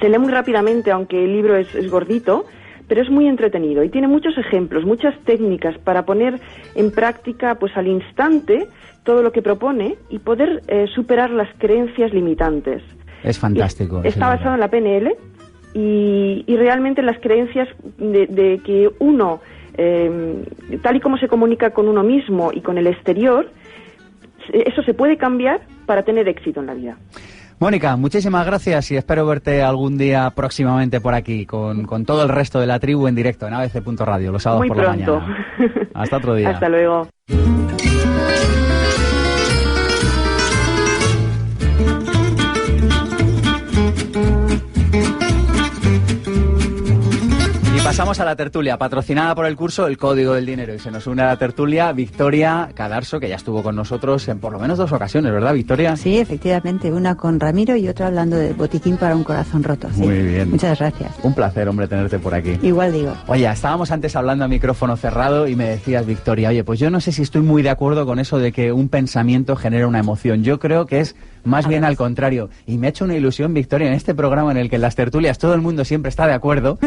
se lee muy rápidamente, aunque el libro es gordito, pero es muy entretenido y tiene muchos ejemplos, muchas técnicas para poner en práctica pues al instante todo lo que propone y poder superar las creencias limitantes. Es fantástico. Está basado en la PNL y realmente las creencias de que uno, tal y como se comunica con uno mismo y con el exterior, eso se puede cambiar para tener éxito en la vida. Mónica, muchísimas gracias y espero verte algún día próximamente por aquí con todo el resto de la tribu en directo en abc.radio los sábados Muy por pronto. la mañana. Hasta otro día. Hasta luego. Pasamos a la tertulia, patrocinada por el curso El Código del Dinero. Y se nos une a la tertulia Victoria Cadarso, que ya estuvo con nosotros en por lo menos 2 ocasiones, ¿verdad, Victoria? Sí, efectivamente, una con Ramiro y otra hablando de botiquín para un corazón roto. ¿Sí? Muy bien. Muchas gracias. Un placer, hombre, tenerte por aquí. Igual digo. Oye, estábamos antes hablando a micrófono cerrado y me decías, Victoria, oye, pues yo no sé si estoy muy de acuerdo con eso de que un pensamiento genera una emoción. Yo creo que es más bien al contrario. Y me ha hecho una ilusión, Victoria, en este programa en el que en las tertulias todo el mundo siempre está de acuerdo.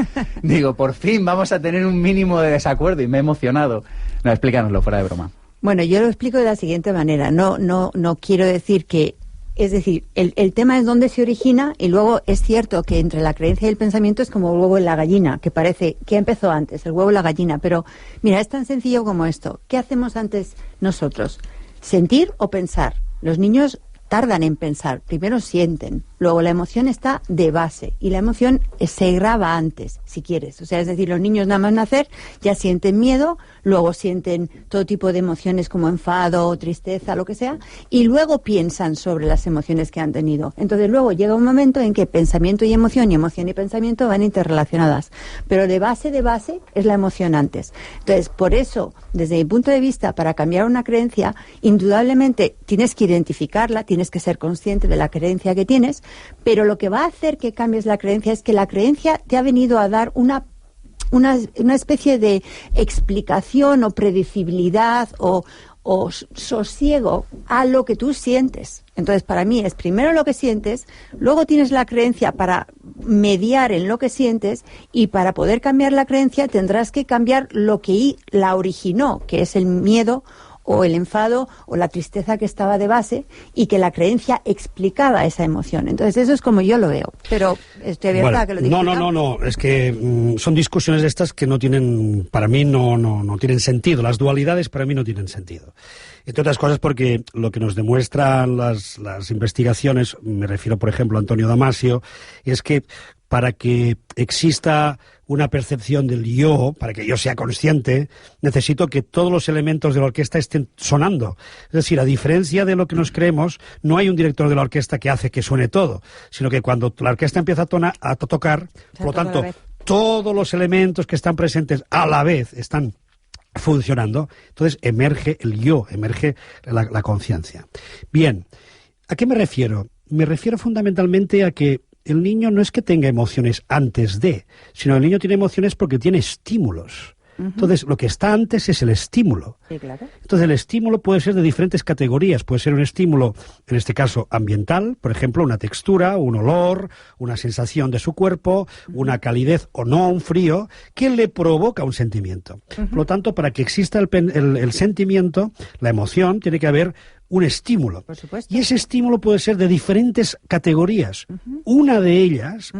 Digo, por fin vamos a tener un mínimo de desacuerdo y me he emocionado. No, explícanoslo fuera de broma. Bueno, yo lo explico de la siguiente manera. No quiero decir que... Es decir, el tema es dónde se origina y luego es cierto que entre la creencia y el pensamiento es como el huevo y la gallina, que parece que empezó antes, el huevo y la gallina. Pero mira, es tan sencillo como esto. ¿Qué hacemos antes nosotros? ¿Sentir o pensar? Los niños tardan en pensar, primero sienten, luego la emoción está de base y la emoción se graba antes, si quieres. O sea, es decir, los niños nada más nacer ya sienten miedo, luego sienten todo tipo de emociones como enfado, tristeza, lo que sea, y luego piensan sobre las emociones que han tenido. Entonces luego llega un momento en que pensamiento y emoción y pensamiento van interrelacionadas, pero de base es la emoción antes. Entonces, por eso, desde mi punto de vista, para cambiar una creencia, indudablemente tienes que identificarla, tienes que ser consciente de la creencia que tienes, pero lo que va a hacer que cambies la creencia es que la creencia te ha venido a dar una especie de explicación o predecibilidad o sosiego a lo que tú sientes. Entonces, para mí es primero lo que sientes, luego tienes la creencia para mediar en lo que sientes y para poder cambiar la creencia tendrás que cambiar lo que la originó, que es el miedo o el enfado o la tristeza que estaba de base y que la creencia explicaba esa emoción. Entonces eso es como yo lo veo, pero estoy abierta a que lo discutamos. No, es que son discusiones de estas que no tienen, para mí no tienen sentido, las dualidades para mí no tienen sentido. Entre otras cosas porque lo que nos demuestran las investigaciones, me refiero por ejemplo a Antonio Damasio, es que para que exista una percepción del yo, para que yo sea consciente, necesito que todos los elementos de la orquesta estén sonando. Es decir, a diferencia de lo que nos creemos, no hay un director de la orquesta que hace que suene todo, sino que cuando la orquesta empieza a tocar, por lo tanto, todos los elementos que están presentes a la vez están funcionando, entonces emerge el yo, emerge la conciencia. Bien, ¿a qué me refiero? Me refiero fundamentalmente a que el niño no es que tenga emociones antes de, sino el niño tiene emociones porque tiene estímulos. Entonces, lo que está antes es el estímulo. Sí, claro. Entonces, el estímulo puede ser de diferentes categorías. Puede ser un estímulo, en este caso, ambiental, por ejemplo, una textura, un olor, una sensación de su cuerpo, una calidez o no, un frío, que le provoca un sentimiento. Por lo tanto, para que exista el sentimiento, la emoción, tiene que haber un estímulo. Por supuesto. Y ese estímulo puede ser de diferentes categorías. Una de ellas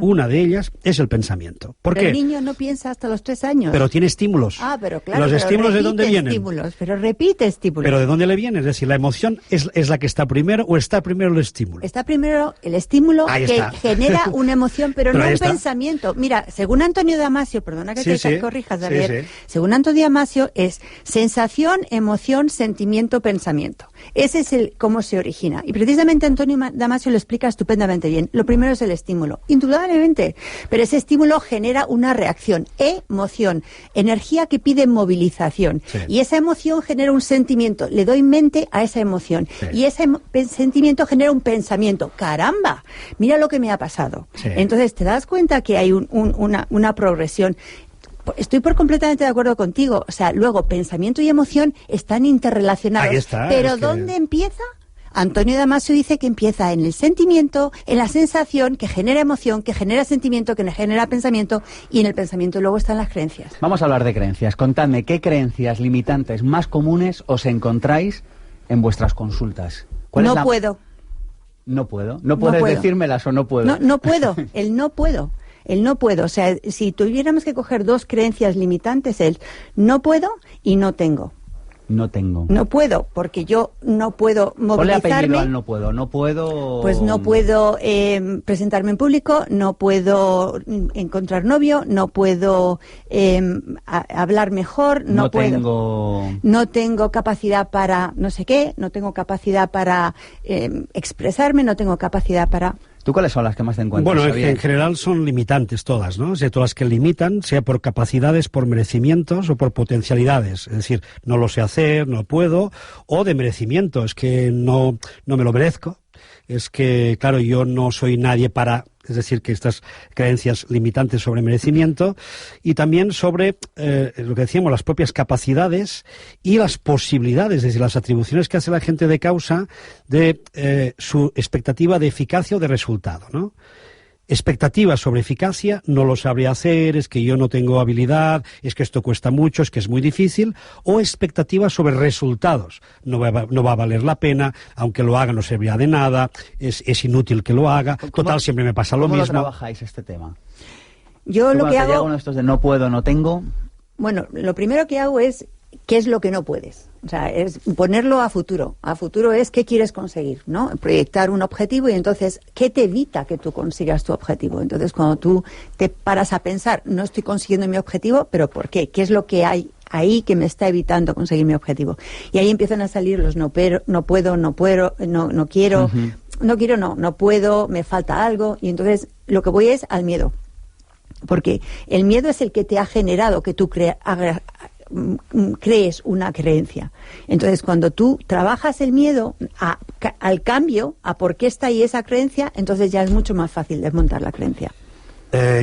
es el pensamiento. ¿Por qué? El niño no piensa hasta los 3 años. Pero tiene estímulos. Ah, pero claro. ¿Los estímulos de dónde vienen? Pero repite estímulos. ¿Pero de dónde le vienen? Es decir, ¿la emoción es la que está primero o está primero el estímulo? Está primero el estímulo que genera una emoción, pero no un pensamiento. Mira, según Antonio Damasio, perdona que te corrijas, Javier, según Antonio Damasio es sensación, emoción, sentimiento, pensamiento. Ese es cómo se origina. Y precisamente Antonio Damasio lo explica estupendamente bien. Lo primero es el estímulo, indudablemente, pero ese estímulo genera una reacción, emoción, energía que pide movilización. Sí. Y esa emoción genera un sentimiento, le doy mente a esa emoción. Sí. Y ese sentimiento genera un pensamiento. ¡Caramba! Mira lo que me ha pasado. Sí. Entonces te das cuenta que hay una progresión. Estoy completamente de acuerdo contigo. O sea, luego pensamiento y emoción están interrelacionados. Ahí está, pero ¿dónde empieza? Antonio Damasio dice que empieza en el sentimiento, en la sensación, que genera emoción, que genera sentimiento, que genera pensamiento, y en el pensamiento luego están las creencias. Vamos a hablar de creencias. Contadme, ¿qué creencias limitantes más comunes os encontráis en vuestras consultas? No puedo. No puedo. ¿No puedes decírmelas o no puedo? No puedo. El no puedo. El no puedo. O sea, si tuviéramos que coger 2 creencias limitantes, el no puedo y no tengo. No tengo. No puedo, porque yo no puedo movilizarme. Ponle apellido al no puedo. No puedo... Pues no puedo presentarme en público, no puedo encontrar novio, no puedo hablar mejor, no puedo. No tengo capacidad para no sé qué, no tengo capacidad para expresarme, no tengo capacidad para... ¿Tú cuáles son las que más te encuentras? Bueno, en general son limitantes todas, ¿no? O sea, todas las que limitan, sea por capacidades, por merecimientos o por potencialidades. Es decir, no lo sé hacer, no puedo, o de merecimiento, es que no me lo merezco. Es que, claro, yo no soy nadie para... Es decir, que estas creencias limitantes sobre merecimiento y también sobre lo que decíamos, las propias capacidades y las posibilidades, es decir, las atribuciones que hace la gente de causa de su expectativa de eficacia o de resultado, ¿no? Expectativas sobre eficacia, no lo sabría hacer, es que yo no tengo habilidad, es que esto cuesta mucho, es que es muy difícil, o expectativas sobre resultados, no va a valer la pena, aunque lo haga no servirá de nada, es inútil que lo haga, total siempre me pasa lo mismo. ¿Cómo lo trabajáis este tema? Yo lo que hago... uno de estos de no puedo, no tengo... Bueno, lo primero que hago es qué es lo que no puedes. O sea, es ponerlo a futuro. A futuro es qué quieres conseguir, ¿no? Proyectar un objetivo y entonces, ¿qué te evita que tú consigas tu objetivo? Entonces, cuando tú te paras a pensar, no estoy consiguiendo mi objetivo, ¿pero por qué? ¿Qué es lo que hay ahí que me está evitando conseguir mi objetivo? Y ahí empiezan a salir los no puedo, no quiero, no puedo, me falta algo. Y entonces, lo que voy es al miedo. Porque el miedo es el que te ha generado que tú crees una creencia. Entonces, cuando tú trabajas el miedo al cambio, a por qué está ahí esa creencia, entonces ya es mucho más fácil desmontar la creencia.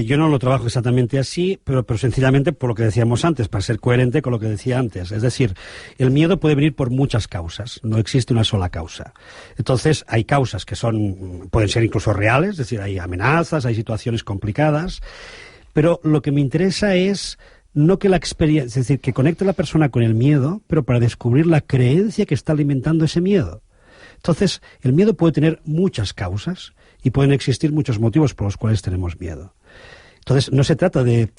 Yo no lo trabajo exactamente así, pero sencillamente por lo que decíamos antes, para ser coherente con lo que decía antes. Es decir, el miedo puede venir por muchas causas, no existe una sola causa. Entonces, hay causas que pueden ser incluso reales, es decir, hay amenazas, hay situaciones complicadas, pero lo que me interesa es no que la experiencia, es decir, que conecte a la persona con el miedo, pero para descubrir la creencia que está alimentando ese miedo. Entonces, el miedo puede tener muchas causas y pueden existir muchos motivos por los cuales tenemos miedo. Entonces, no se trata de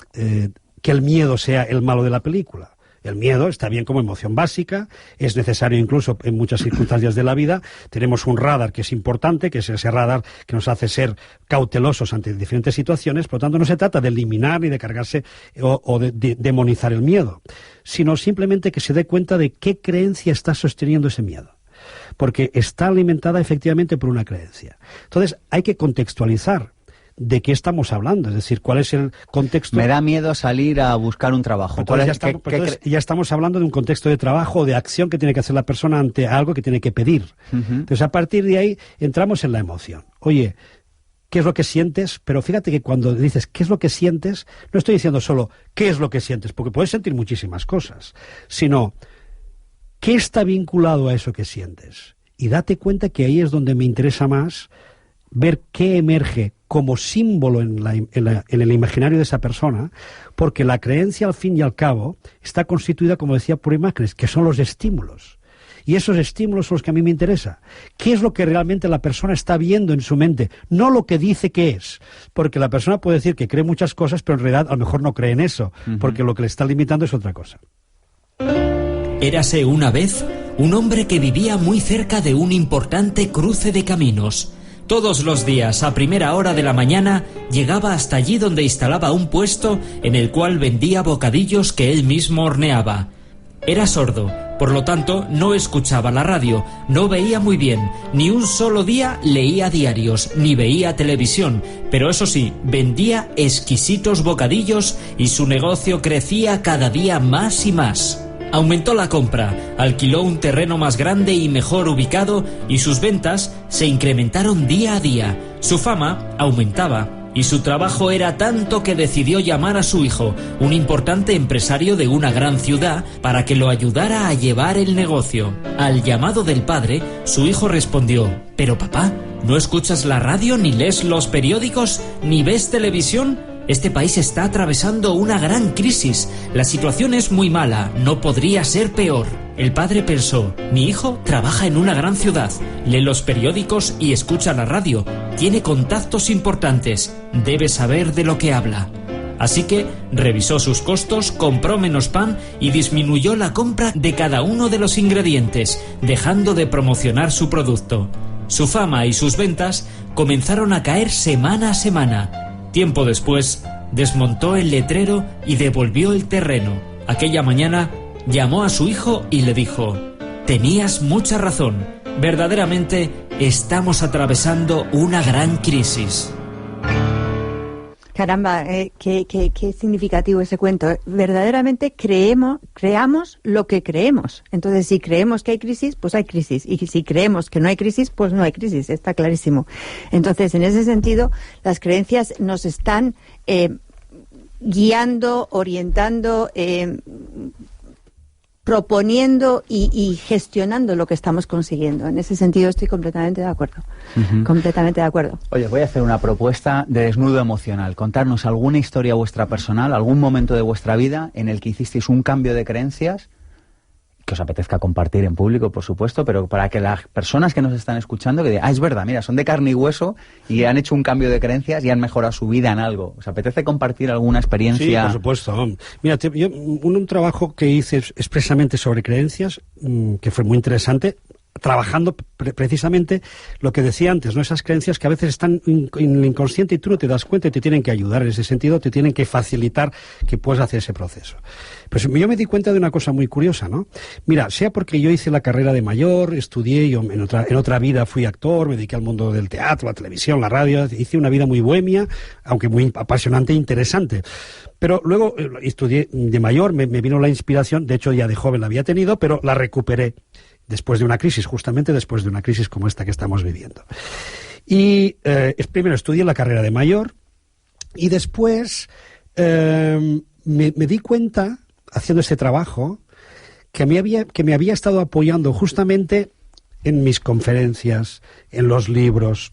que el miedo sea el malo de la película. El miedo está bien como emoción básica, es necesario incluso en muchas circunstancias de la vida. Tenemos un radar que es importante, que es ese radar que nos hace ser cautelosos ante diferentes situaciones. Por lo tanto, no se trata de eliminar ni de cargarse o de demonizar el miedo, sino simplemente que se dé cuenta de qué creencia está sosteniendo ese miedo. Porque está alimentada efectivamente por una creencia. Entonces, hay que contextualizar de qué estamos hablando, es decir, cuál es el contexto. Me da miedo salir a buscar un trabajo. Ya estamos hablando de un contexto de trabajo o de acción que tiene que hacer la persona ante algo que tiene que pedir. Entonces, a partir de ahí, entramos en la emoción. Oye, ¿qué es lo que sientes? Pero fíjate que cuando dices ¿qué es lo que sientes? No estoy diciendo solo ¿qué es lo que sientes? Porque puedes sentir muchísimas cosas, sino ¿qué está vinculado a eso que sientes? Y date cuenta que ahí es donde me interesa más ver qué emerge como símbolo en el imaginario de esa persona, porque la creencia al fin y al cabo está constituida, como decía, por imágenes, que son los estímulos. Y esos estímulos son los que a mí me interesan. ¿Qué es lo que realmente la persona está viendo en su mente? No lo que dice que es. Porque la persona puede decir que cree muchas cosas, pero en realidad a lo mejor no cree en eso, porque lo que le está limitando es otra cosa. Érase una vez un hombre que vivía muy cerca de un importante cruce de caminos. Todos los días, a primera hora de la mañana, llegaba hasta allí donde instalaba un puesto en el cual vendía bocadillos que él mismo horneaba. Era sordo, por lo tanto no escuchaba la radio, no veía muy bien, ni un solo día leía diarios, ni veía televisión, pero eso sí, vendía exquisitos bocadillos y su negocio crecía cada día más y más. Aumentó la compra, alquiló un terreno más grande y mejor ubicado y sus ventas se incrementaron día a día. Su fama aumentaba y su trabajo era tanto que decidió llamar a su hijo, un importante empresario de una gran ciudad, para que lo ayudara a llevar el negocio. Al llamado del padre, su hijo respondió: «¿Pero papá, no escuchas la radio, ni lees los periódicos, ni ves televisión? Este país está atravesando una gran crisis. La situación es muy mala, no podría ser peor». El padre pensó: mi hijo trabaja en una gran ciudad, lee los periódicos y escucha la radio, tiene contactos importantes, debe saber de lo que habla. Así que revisó sus costos, compró menos pan y disminuyó la compra de cada uno de los ingredientes, dejando de promocionar su producto. Su fama y sus ventas comenzaron a caer semana a semana. Tiempo después, desmontó el letrero y devolvió el terreno. Aquella mañana llamó a su hijo y le dijo: «Tenías mucha razón. Verdaderamente estamos atravesando una gran crisis». Caramba, qué significativo ese cuento. Verdaderamente creamos lo que creemos. Entonces, si creemos que hay crisis, pues hay crisis. Y si creemos que no hay crisis, pues no hay crisis. Está clarísimo. Entonces, en ese sentido, las creencias nos están guiando, orientando, proponiendo y gestionando lo que estamos consiguiendo. En ese sentido estoy completamente de acuerdo. Completamente de acuerdo. Oye, voy a hacer una propuesta de desnudo emocional. Contarnos alguna historia vuestra personal, algún momento de vuestra vida en el que hicisteis un cambio de creencias que os apetezca compartir en público, por supuesto, pero para que las personas que nos están escuchando que digan: es verdad, mira, son de carne y hueso y han hecho un cambio de creencias y han mejorado su vida en algo. ¿Os apetece compartir alguna experiencia? Sí, por supuesto. Mira, yo, un trabajo que hice expresamente sobre creencias, que fue muy interesante, trabajando precisamente lo que decía antes, ¿no? Esas creencias que a veces están en el inconsciente y tú no te das cuenta y te tienen que ayudar en ese sentido, te tienen que facilitar que puedas hacer ese proceso. Pues yo me di cuenta de una cosa muy curiosa, ¿no? Mira, sea porque yo hice la carrera de mayor, estudié, yo en otra vida fui actor, me dediqué al mundo del teatro, la televisión, la radio, hice una vida muy bohemia, aunque muy apasionante e interesante. Pero luego estudié de mayor, me vino la inspiración, de hecho ya de joven la había tenido, pero la recuperé después de una crisis, justamente después de una crisis como esta que estamos viviendo. Y primero estudié la carrera de mayor y después me di cuenta, haciendo este trabajo, que me había estado apoyando justamente en mis conferencias, en los libros,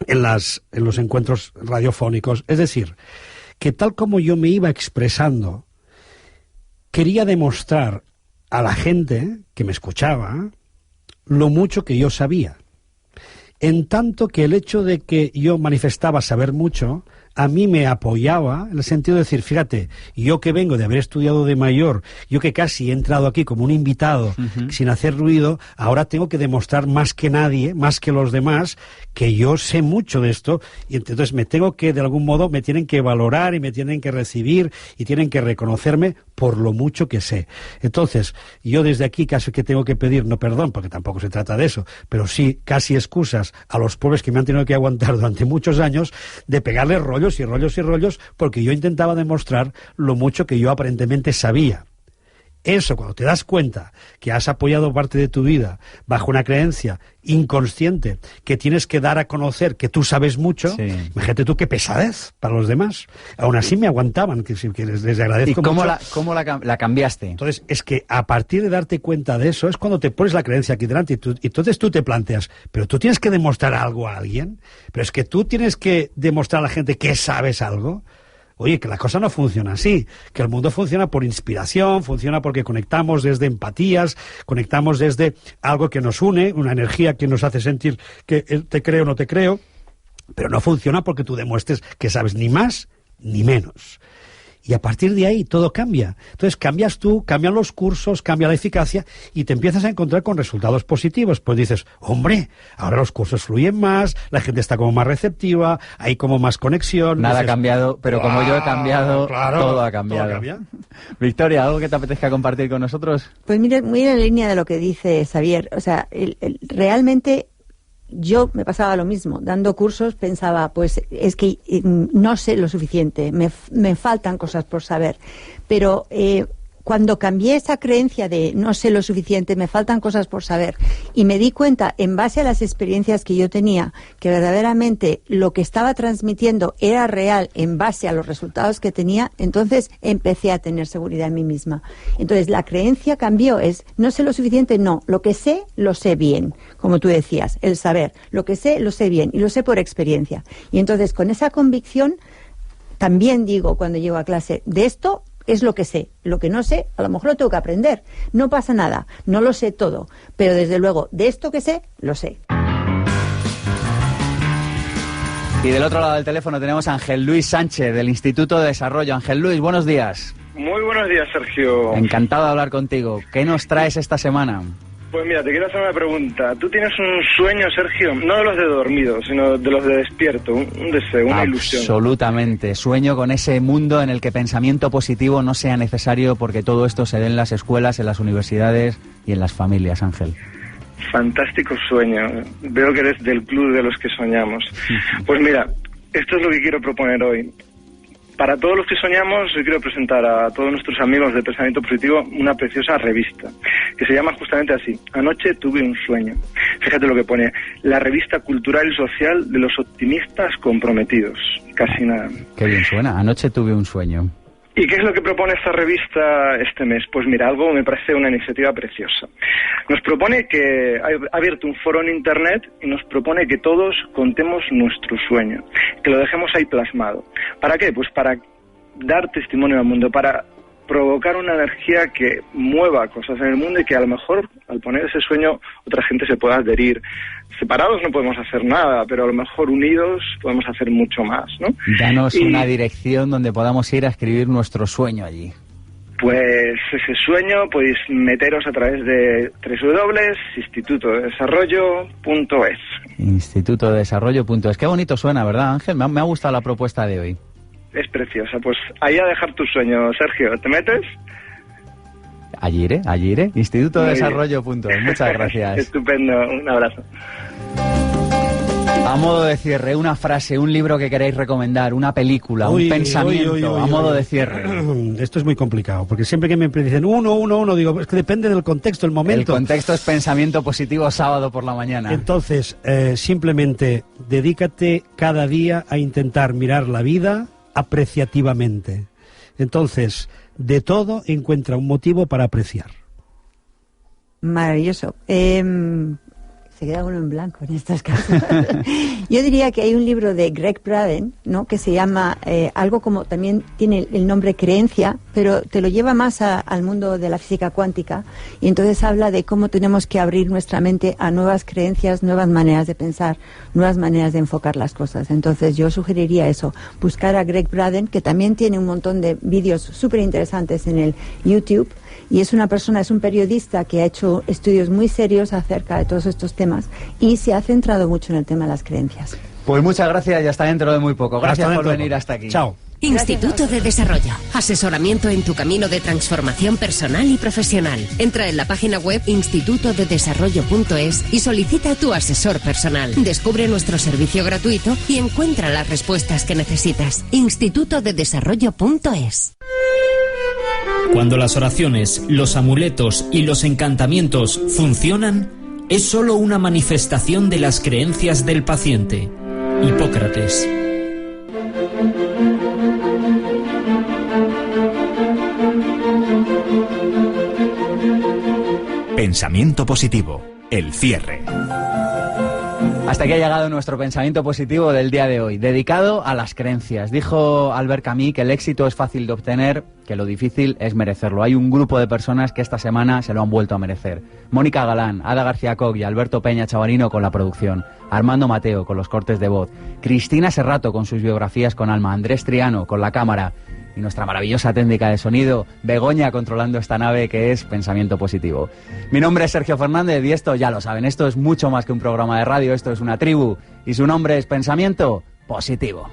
en los encuentros radiofónicos. Es decir, que tal como yo me iba expresando, quería demostrar a la gente que me escuchaba lo mucho que yo sabía. En tanto que el hecho de que yo manifestaba saber mucho, a mí me apoyaba en el sentido de decir, fíjate, yo que vengo de haber estudiado de mayor, yo que casi he entrado aquí como un invitado, sin hacer ruido, ahora tengo que demostrar más que nadie, más que los demás, que yo sé mucho de esto, y entonces me tengo que, de algún modo, me tienen que valorar y me tienen que recibir y tienen que reconocerme por lo mucho que sé. Entonces, yo desde aquí casi que tengo que pedir, no perdón, porque tampoco se trata de eso, pero sí casi excusas a los pobres que me han tenido que aguantar durante muchos años de pegarles rollos y rollos y rollos, porque yo intentaba demostrar lo mucho que yo aparentemente sabía. Eso, cuando te das cuenta que has apoyado parte de tu vida bajo una creencia inconsciente, que tienes que dar a conocer que tú sabes mucho, sí. Imagínate tú qué pesadez para los demás. Aún así me aguantaban, que les agradezco. ¿Y cómo mucho. ¿Cómo la cambiaste? Entonces, es que a partir de darte cuenta de eso, es cuando te pones la creencia aquí delante y entonces tú te planteas, pero tú tienes que demostrar algo a alguien, pero es que tú tienes que demostrar a la gente que sabes algo. oye, que la cosa no funciona así, que el mundo funciona por inspiración, funciona porque conectamos desde empatías, conectamos desde algo que nos une, una energía que nos hace sentir que te creo o no te creo, pero no funciona porque tú demuestres que sabes ni más ni menos. Y a partir de ahí todo cambia. Entonces cambias tú, cambian los cursos, cambia la eficacia y te empiezas a encontrar con resultados positivos. Pues dices, hombre, ahora los cursos fluyen más, la gente está como más receptiva, hay como más conexión. Nada dices, ha cambiado, pero como yo he cambiado, claro, todo ha cambiado. todo cambia. Victoria, ¿algo que te apetezca compartir con nosotros? Pues mire, muy en la línea de lo que dice Xavier. O sea, realmente yo me pasaba lo mismo. Dando cursos pensaba, pues es que no sé lo suficiente, me faltan cosas por saber. Pero cuando cambié esa creencia de no sé lo suficiente, me faltan cosas por saber, y me di cuenta, en base a las experiencias que yo tenía, que verdaderamente lo que estaba transmitiendo era real en base a los resultados que tenía, entonces empecé a tener seguridad en mí misma. Entonces la creencia cambió, es no sé lo suficiente, no, lo que sé, lo sé bien, como tú decías, el saber, lo que sé, lo sé bien, y lo sé por experiencia. Y entonces con esa convicción, también digo cuando llego a clase, de esto es lo que sé, lo que no sé, a lo mejor lo tengo que aprender. No pasa nada, no lo sé todo, pero desde luego, de esto que sé, lo sé. Y del otro lado del teléfono tenemos a Ángel Luis Sánchez, del Instituto de Desarrollo. Ángel Luis, buenos días. Muy buenos días, Sergio. Encantado de hablar contigo. ¿Qué nos traes esta semana? Pues mira, te quiero hacer una pregunta. Tú tienes un sueño, Sergio, no de los de dormido, sino de los de despierto, un deseo, una ilusión. Absolutamente. Sueño con ese mundo en el que pensamiento positivo no sea necesario, porque todo esto se dé en las escuelas, en las universidades y en las familias, Ángel. Fantástico sueño. Veo que eres del club de los que soñamos. Pues mira, esto es lo que quiero proponer hoy. Para todos los que soñamos, hoy quiero presentar a todos nuestros amigos de Pensamiento Positivo una preciosa revista, que se llama justamente así, Anoche tuve un sueño. Fíjate lo que pone, la revista cultural y social de los optimistas comprometidos. Casi nada. Qué bien suena, Anoche tuve un sueño. ¿Y qué es lo que propone esta revista este mes? Pues mira, algo me parece una iniciativa preciosa. Nos propone que ha abierto un foro en Internet y nos propone que todos contemos nuestro sueño, que lo dejemos ahí plasmado. ¿Para qué? Pues para dar testimonio al mundo, para provocar una energía que mueva cosas en el mundo y que a lo mejor al poner ese sueño otra gente se pueda adherir. Separados no podemos hacer nada, pero a lo mejor unidos podemos hacer mucho más, ¿no? Danos una dirección donde podamos ir a escribir nuestro sueño allí. Pues ese sueño podéis meteros a través de www.institutodedesarrollo.es. Institutodedesarrollo.es. Qué bonito suena, ¿verdad, Ángel? Me ha gustado la propuesta de hoy. Es preciosa. Pues ahí a dejar tu sueño, Sergio. ¿Te metes? Allí iré. Institutodedesarrollo.es. Muchas gracias. Estupendo. Un abrazo. A modo de cierre, una frase, un libro que queréis recomendar, una película, un pensamiento, a modo de cierre. Esto es muy complicado, porque siempre que me dicen uno, digo, es que depende del contexto, el momento. El contexto es pensamiento positivo sábado por la mañana. Entonces, simplemente dedícate cada día a intentar mirar la vida apreciativamente. Entonces, de todo encuentra un motivo para apreciar. Maravilloso. Se queda uno en blanco en estas casos. Yo diría que hay un libro de Greg Braden, ¿no?, que se llama algo como, también tiene el nombre Creencia, pero te lo lleva más al mundo de la física cuántica, y entonces habla de cómo tenemos que abrir nuestra mente a nuevas creencias, nuevas maneras de pensar, nuevas maneras de enfocar las cosas. Entonces yo sugeriría eso, buscar a Greg Braden, que también tiene un montón de vídeos súper interesantes en el YouTube, y es un periodista que ha hecho estudios muy serios acerca de todos estos temas y se ha centrado mucho en el tema de las creencias. Pues muchas gracias y hasta dentro de muy poco. Gracias por venir hasta aquí. Chao. Instituto de Desarrollo. Asesoramiento en tu camino de transformación personal y profesional. Entra en la página web institutodedesarrollo.es y solicita a tu asesor personal. Descubre nuestro servicio gratuito y encuentra las respuestas que necesitas. institutodedesarrollo.es. Cuando las oraciones, los amuletos y los encantamientos funcionan, es solo una manifestación de las creencias del paciente. Hipócrates. Pensamiento positivo. El cierre. Hasta aquí ha llegado nuestro pensamiento positivo del día de hoy, dedicado a las creencias. Dijo Albert Camus que el éxito es fácil de obtener, que lo difícil es merecerlo. Hay un grupo de personas que esta semana se lo han vuelto a merecer. Mónica Galán, Ada García Coc y Alberto Peña Chavarino con la producción, Armando Mateo con los cortes de voz, Cristina Serrato con sus biografías con alma, Andrés Triano con la cámara y nuestra maravillosa técnica de sonido, Begoña controlando esta nave que es Pensamiento Positivo. Mi nombre es Sergio Fernández y esto ya lo saben, esto es mucho más que un programa de radio, esto es una tribu y su nombre es Pensamiento Positivo.